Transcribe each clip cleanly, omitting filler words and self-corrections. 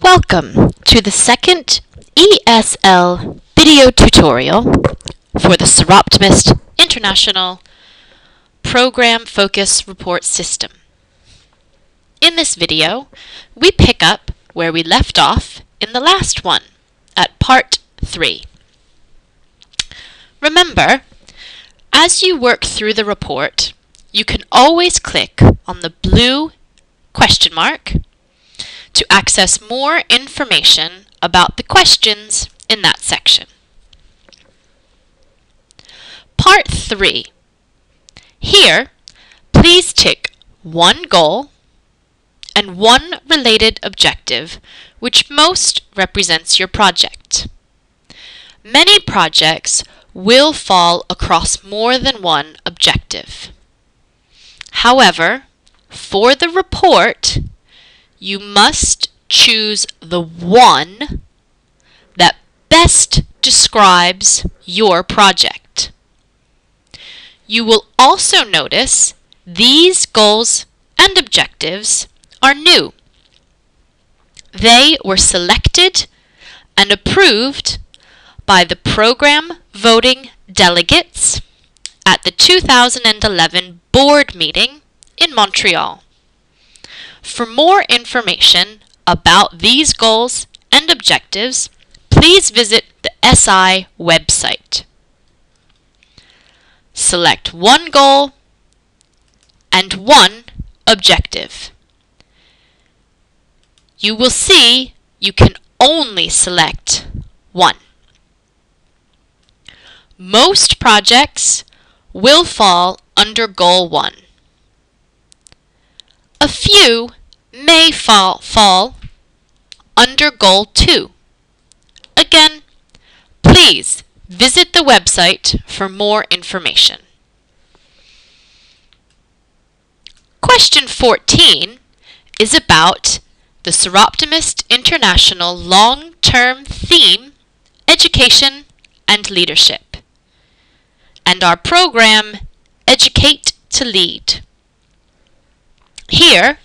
Welcome to the second ESL video tutorial for the Seroptimist International Program Focus Report System. In this video, we pick up where we left off in the last one, at Part 3. Remember, as you work through the report, you can always click on the blue question mark to access more information about the questions in that section. Part 3. Here, please tick one goal and one related objective, which most represents your project. Many projects will fall across more than one objective. However, for the report, you must choose the one that best describes your project. You will also notice these goals and objectives are new. They were selected and approved by the program voting delegates at the 2011 board meeting in Montreal. For more information about these goals and objectives, please visit the SI website. Select one goal and one objective. You will see you can only select one. Most projects will fall under Goal 1. A few may fall under Goal 2. Again, please visit the website for more information. Question 14 is about the Seroptimist International long-term theme, Education and Leadership, and our program, Educate to Lead. Here,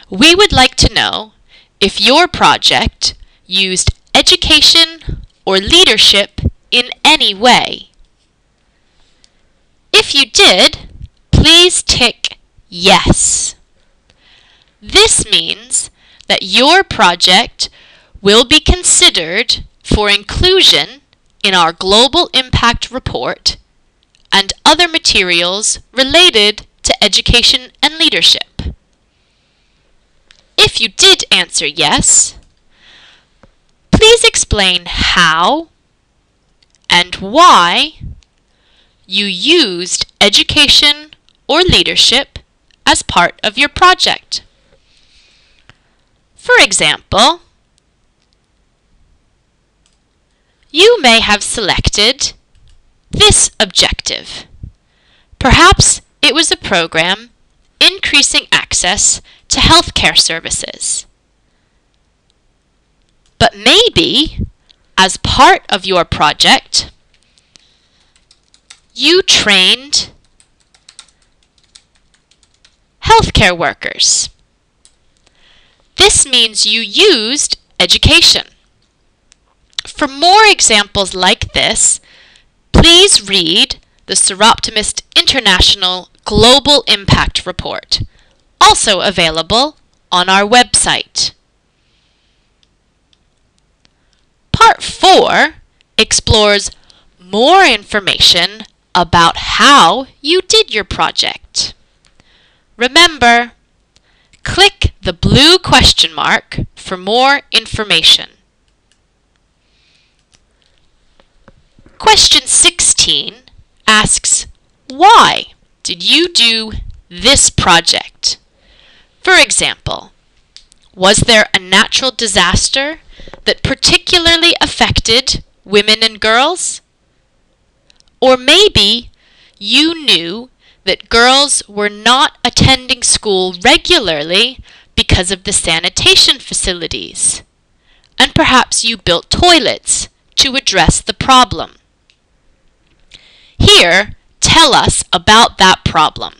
we would like to know if your project used education or leadership in any way. If you did, please tick Yes. This means that your project will be considered for inclusion in our Global Impact Report and other materials related to education and leadership. If you did answer yes, please explain how and why you used education or leadership as part of your project. For example, you may have selected this objective. Perhaps it was a program increasing access to healthcare services. But maybe, as part of your project, you trained healthcare workers. This means you used education. For more examples like this, please read the Seroptimist International Global Impact Report, also available on our website. Part 4 explores more information about how you did your project. Remember, click the blue question mark for more information. Question 16 asks, why did you do this project? For example, was there a natural disaster that particularly affected women and girls? Or maybe you knew that girls were not attending school regularly because of the sanitation facilities, and perhaps you built toilets to address the problem. Here, tell us about that problem.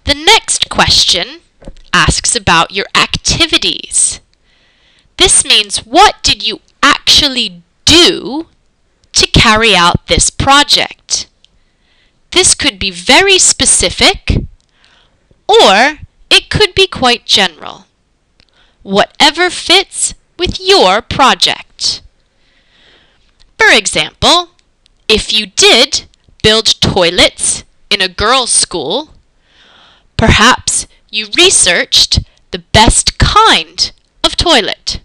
The next question asks about your activities. This means, what did you actually do to carry out this project? This could be very specific, or it could be quite general. Whatever fits with your project. For example, if you did build toilets in a girls' school, perhaps you researched the best kind of toilet.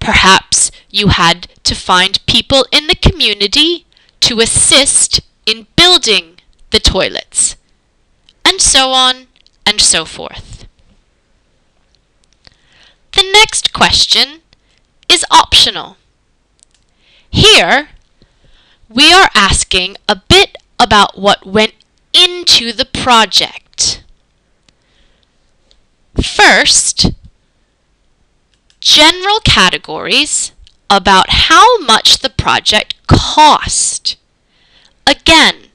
Perhaps you had to find people in the community to assist in building the toilets, and so on and so forth. The next question is optional. Here, we are asking a bit about what went into the project. First, general categories about how much the project cost. Again,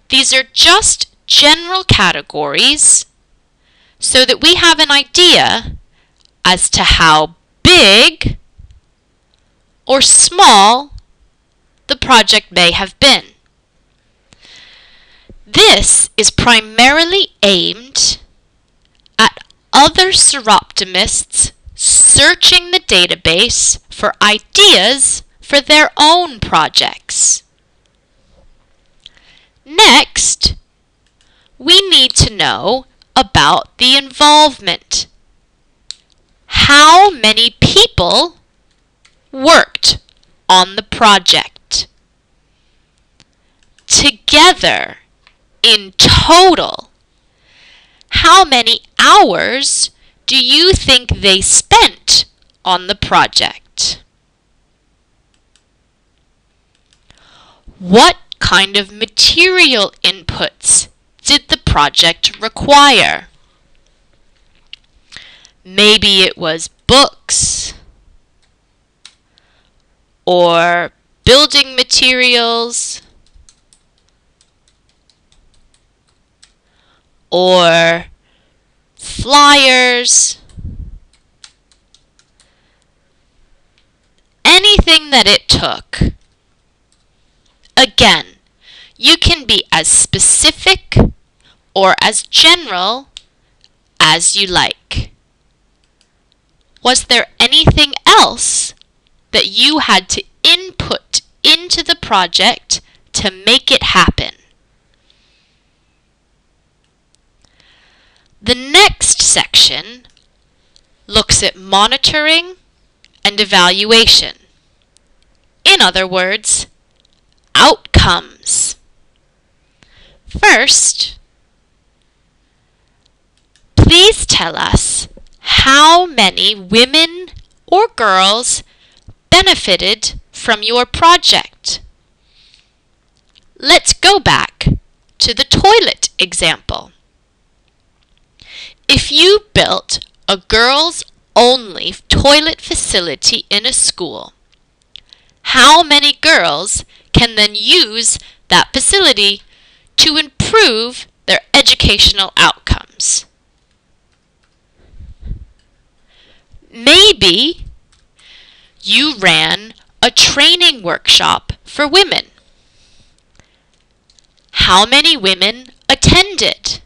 these are just general categories so that we have an idea as to how big or small the project may have been. This is primarily aimed at other seroptimists searching the database for ideas for their own projects. Next, we need to know about the involvement. How many people worked on the project? Together, in total, how many hours do you think they spent on the project? What kind of material inputs did the project require? Maybe it was books, or building materials, or flyers, anything that it took. Again, you can be as specific or as general as you like. Was there anything else that you had to input into the project to make it happen? The next section looks at monitoring and evaluation. In other words, outcomes. First, please tell us how many women or girls benefited from your project. Let's go back to the toilet example. If you built a girls-only toilet facility in a school, how many girls can then use that facility to improve their educational outcomes? Maybe you ran a training workshop for women. How many women attended?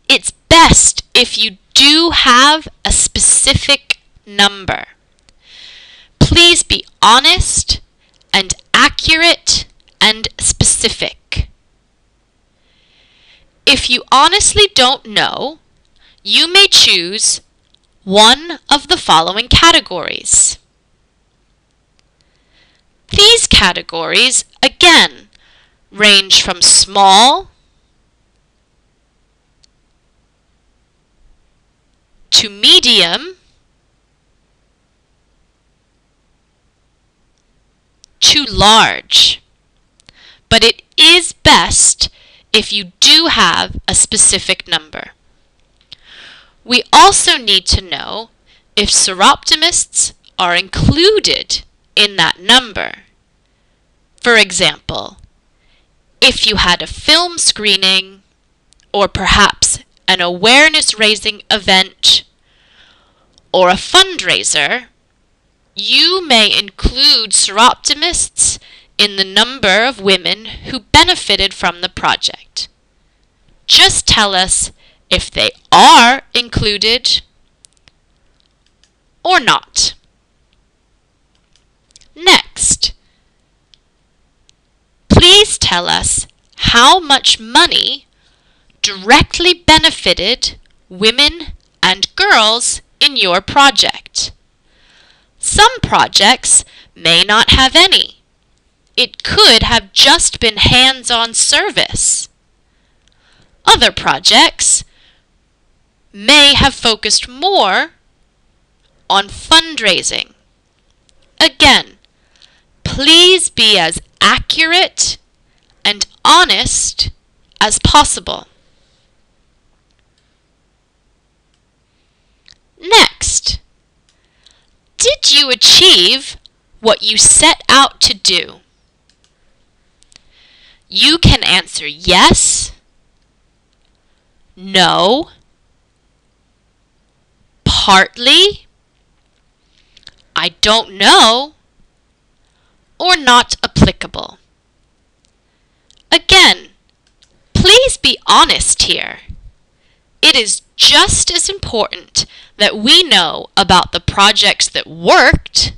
It's best if you do have a specific number. Please be honest and accurate and specific. If you honestly don't know, you may choose one of the following categories. These categories, again, range from small to medium to large. But it is best if you do have a specific number. We also need to know if seroptimists are included in that number. For example, if you had a film screening or perhaps an awareness-raising event or a fundraiser, you may include seroptimists in the number of women who benefited from the project. Just tell us if they are included or not. Next, please tell us how much money directly benefited women and girls in your project. Some projects may not have any. It could have just been hands-on service. Other projects may have focused more on fundraising. Again, please be as accurate and honest as possible. Next, did you achieve what you set out to do? You can answer yes, no, partly, I don't know, or not applicable. Again, please be honest here. It is just as important that we know about the projects that worked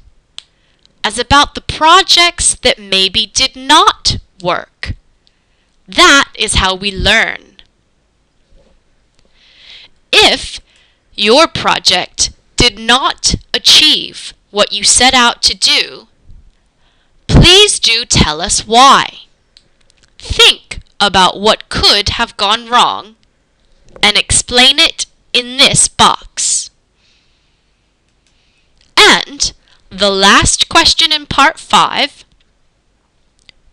as about the projects that maybe did not work. That is how we learn. If your project did not achieve what you set out to do, please do tell us why. Think about what could have gone wrong and explain it in this box. And the last question in part 5,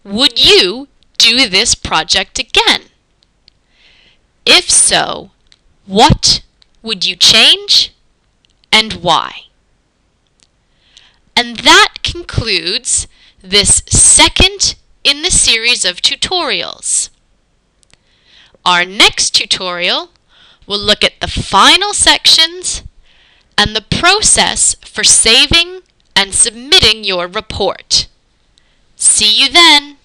would you do this project again? If so, what would you change and why? And that concludes this second in the series of tutorials. Our next tutorial will look at the final sections and the process for saving and submitting your report. See you then!